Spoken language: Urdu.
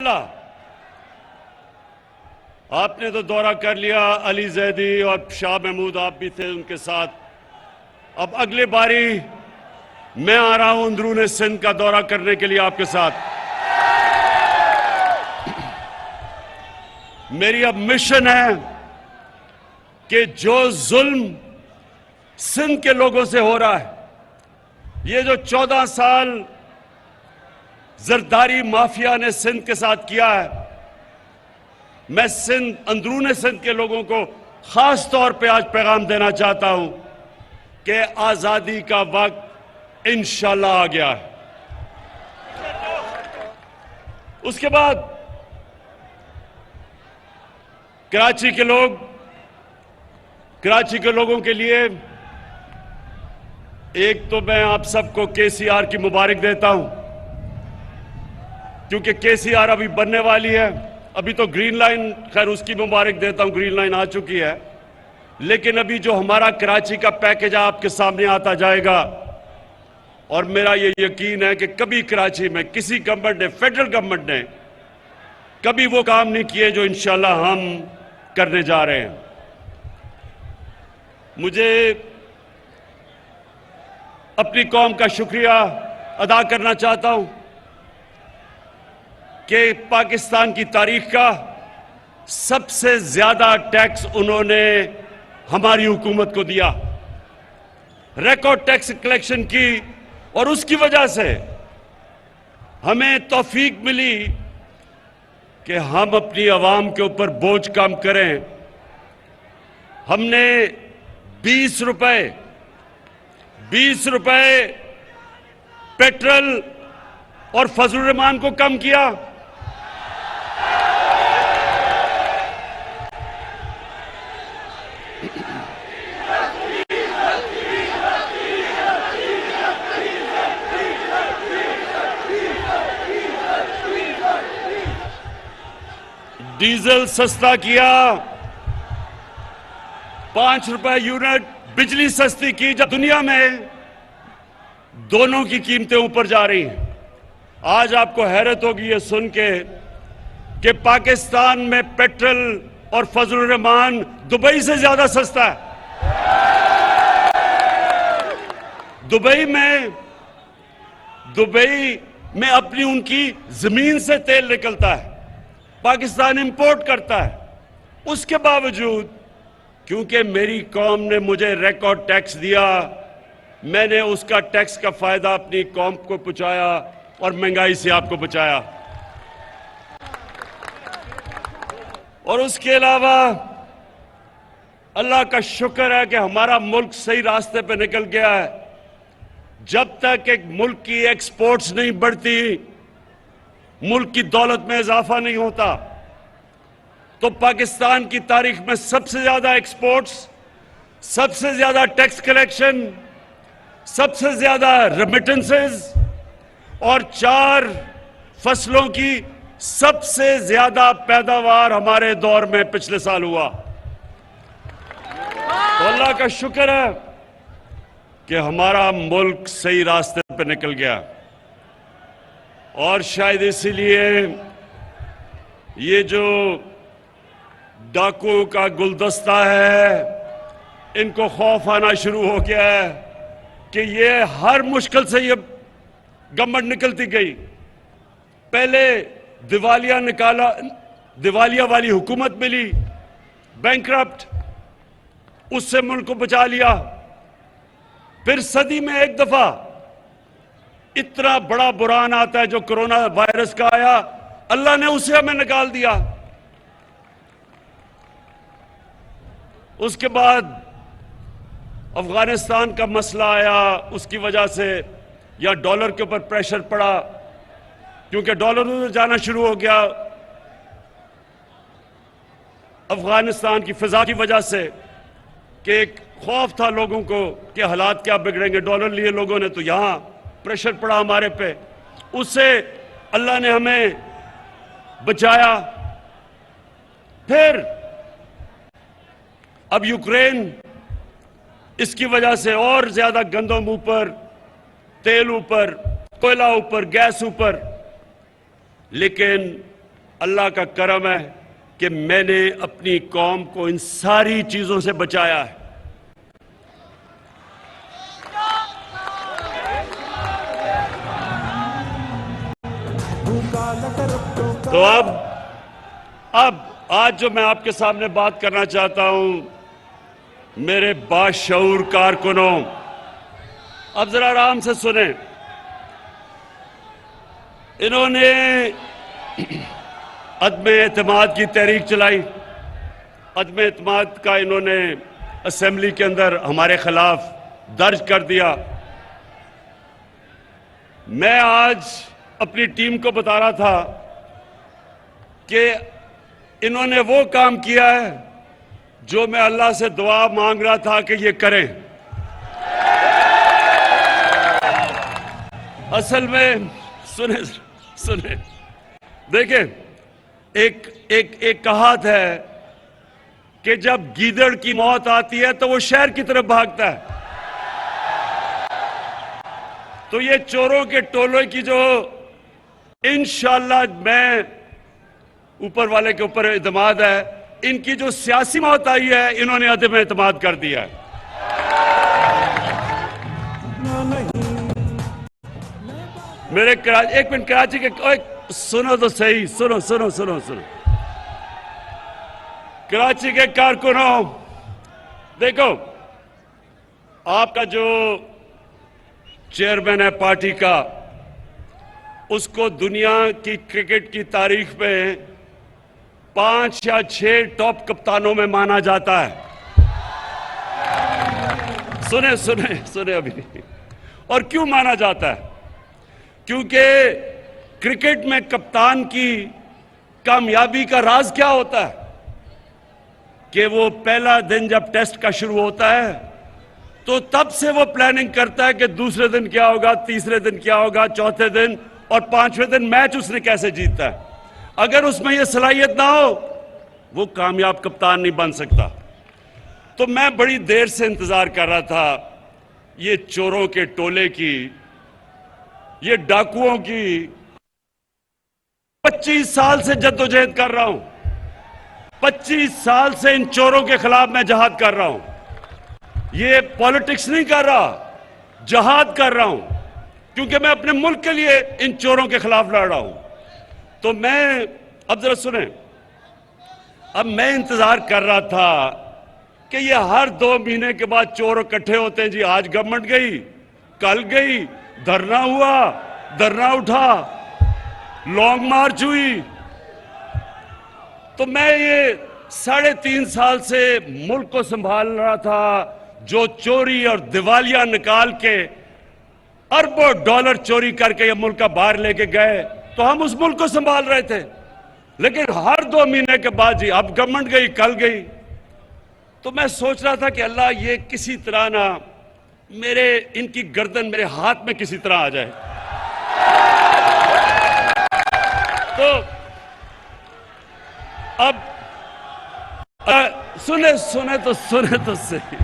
اللہ آپ نے تو دورہ کر لیا، علی زیدی اور شاہ محمود آپ بھی تھے ان کے ساتھ. اب اگلی باری میں آ رہا ہوں اندرون سندھ کا دورہ کرنے کے لیے آپ کے ساتھ. میری اب مشن ہے کہ جو ظلم سندھ کے لوگوں سے ہو رہا ہے، یہ جو 14 سال زرداری مافیا نے سندھ کے ساتھ کیا ہے، میں اندرون سندھ کے لوگوں کو خاص طور پہ آج پیغام دینا چاہتا ہوں کہ آزادی کا وقت انشاءاللہ آ گیا ہے. اس کے بعد کراچی کے لوگوں کے لیے ایک تو میں آپ سب کو KCR کی مبارک دیتا ہوں، کیونکہ KCR ابھی بننے والی ہے. ابھی تو گرین لائن، خیر اس کی مبارک دیتا ہوں، گرین لائن آ چکی ہے. لیکن ابھی جو ہمارا کراچی کا پیکج آپ کے سامنے آتا جائے گا، اور میرا یہ یقین ہے کہ کبھی کراچی میں کسی گورنمنٹ نے، فیڈرل گورنمنٹ نے کبھی وہ کام نہیں کیے جو انشاءاللہ ہم کرنے جا رہے ہیں. مجھے اپنی قوم کا شکریہ ادا کرنا چاہتا ہوں کہ پاکستان کی تاریخ کا سب سے زیادہ ٹیکس انہوں نے ہماری حکومت کو دیا، ریکارڈ ٹیکس کلیکشن کی، اور اس کی وجہ سے ہمیں توفیق ملی کہ ہم اپنی عوام کے اوپر بوجھ کم کریں. ہم نے 20 روپے پیٹرول اور فضل الرحمان کو کم کیا. ڈیزل سستا کیا، 5 روپے یونٹ بجلی سستی کی. جب دنیا میں دونوں کی قیمتیں اوپر جا رہی ہیں، آج آپ کو حیرت ہوگی یہ سن کے کہ پاکستان میں پیٹرول اور فضل الرحمان دبئی سے زیادہ سستا ہے. دبئی میں اپنی ان کی زمین سے تیل نکلتا ہے، پاکستان امپورٹ کرتا ہے. اس کے باوجود کیونکہ میری قوم نے مجھے ریکارڈ ٹیکس دیا، میں نے اس کا ٹیکس کا فائدہ اپنی قوم کو پہنچایا اور مہنگائی سے آپ کو بچایا. اور اس کے علاوہ اللہ کا شکر ہے کہ ہمارا ملک صحیح راستے پہ نکل گیا ہے. جب تک ایک ملک کی ایکسپورٹس نہیں بڑھتی، ملک کی دولت میں اضافہ نہیں ہوتا. تو پاکستان کی تاریخ میں سب سے زیادہ ایکسپورٹس، سب سے زیادہ ٹیکس کلیکشن، سب سے زیادہ ریمیٹنسز اور 4 فصلوں کی سب سے زیادہ پیداوار ہمارے دور میں پچھلے سال ہوا. تو اللہ کا شکر ہے کہ ہمارا ملک صحیح راستے پہ نکل گیا. اور شاید اسی لیے یہ جو ڈاکو کا گلدستہ ہے، ان کو خوف آنا شروع ہو گیا ہے کہ یہ ہر مشکل سے یہ گورنمنٹ نکلتی گئی. پہلے دیوالیہ والی حکومت ملی، بینکرپٹ، اس سے ملک کو بچا لیا. پھر صدی میں ایک دفعہ اتنا بڑا بحران آتا ہے جو کرونا وائرس کا آیا، اللہ نے اسے ہمیں نکال دیا. اس کے بعد افغانستان کا مسئلہ آیا، اس کی وجہ سے یا ڈالر کے اوپر پریشر پڑا، کیونکہ ڈالر ادھر جانا شروع ہو گیا افغانستان کی فضا کی وجہ سے، کہ ایک خوف تھا لوگوں کو کہ حالات کیا بگڑیں گے. ڈالر لیے لوگوں نے تو یہاں پریشر پڑا ہمارے پہ، اس سے اللہ نے ہمیں بچایا. پھر اب یوکرین، اس کی وجہ سے اور زیادہ گندم اوپر، تیل اوپر، کوئلہ اوپر، گیس اوپر. لیکن اللہ کا کرم ہے کہ میں نے اپنی قوم کو ان ساری چیزوں سے بچایا ہے. تو اب آج جو میں آپ کے سامنے بات کرنا چاہتا ہوں میرے باشعور کارکنوں، اب ذرا آرام سے سنیں. انہوں نے عدم اعتماد کی تحریک چلائی. عدم اعتماد کا انہوں نے اسمبلی کے اندر ہمارے خلاف درج کر دیا. میں آج اپنی ٹیم کو بتا رہا تھا کہ انہوں نے وہ کام کیا ہے جو میں اللہ سے دعا مانگ رہا تھا کہ یہ کریں. اصل میں سنیں دیکھیں، ایک کہات ہے کہ جب گیدڑ کی موت آتی ہے تو وہ شہر کی طرف بھاگتا ہے. تو یہ چوروں کے ٹولے کی جو انشاءاللہ میں اوپر والے کے اوپر اعتماد ہے، ان کی جو سیاسی موت آئی ہے انہوں نے عدم اعتماد کر دیا ہے. میرے ایک منٹ کراچی کے سنو تو صحیح، سنو کراچی کے کارکنوں، دیکھو آپ کا جو چیئرمین ہے پارٹی کا، اس کو دنیا کی کرکٹ کی تاریخ میں 5 یا 6 ٹاپ کپتانوں میں مانا جاتا ہے. سنیں ابھی. اور کیوں مانا جاتا ہے؟ کیونکہ کرکٹ میں کپتان کی کامیابی کا راز کیا ہوتا ہے کہ وہ پہلا دن جب ٹیسٹ کا شروع ہوتا ہے تو تب سے وہ پلاننگ کرتا ہے کہ دوسرے دن کیا ہوگا، تیسرے دن کیا ہوگا، چوتھے دن اور 5ویں دن میچ اس نے کیسے جیتا ہے. اگر اس میں یہ صلاحیت نہ ہو وہ کامیاب کپتان نہیں بن سکتا. تو میں بڑی دیر سے انتظار کر رہا تھا یہ چوروں کے ٹولے کی، یہ ڈاکوؤں کی. 25 سال سے جدوجہد کر رہا ہوں. 25 سال سے ان چوروں کے خلاف میں جہاد کر رہا ہوں. یہ پالیٹکس نہیں کر رہا، جہاد کر رہا ہوں، کیونکہ میں اپنے ملک کے لیے ان چوروں کے خلاف لڑ رہا ہوں. تو میں اب ذرا سنیں، اب میں انتظار کر رہا تھا کہ یہ ہر 2 مہینے کے بعد چور اکٹھے ہوتے ہیں. جی آج گورنمنٹ گئی، کل گئی، دھرنا ہوا، دھرنا اٹھا، لانگ مارچ ہوئی. تو میں یہ 3.5 سال سے ملک کو سنبھال رہا تھا. جو چوری اور دیوالیہ نکال کے اربوں ڈالر چوری کر کے یہ ملک کا باہر لے کے گئے تو ہم اس ملک کو سنبھال رہے تھے. لیکن ہر 2 مہینے کے بعد جی اب گورنمنٹ گئی، کل گئی. تو میں سوچ رہا تھا کہ اللہ یہ کسی طرح نہ ان کی گردن میرے ہاتھ میں کسی طرح آ جائے. تو اب سنے تو صحیح.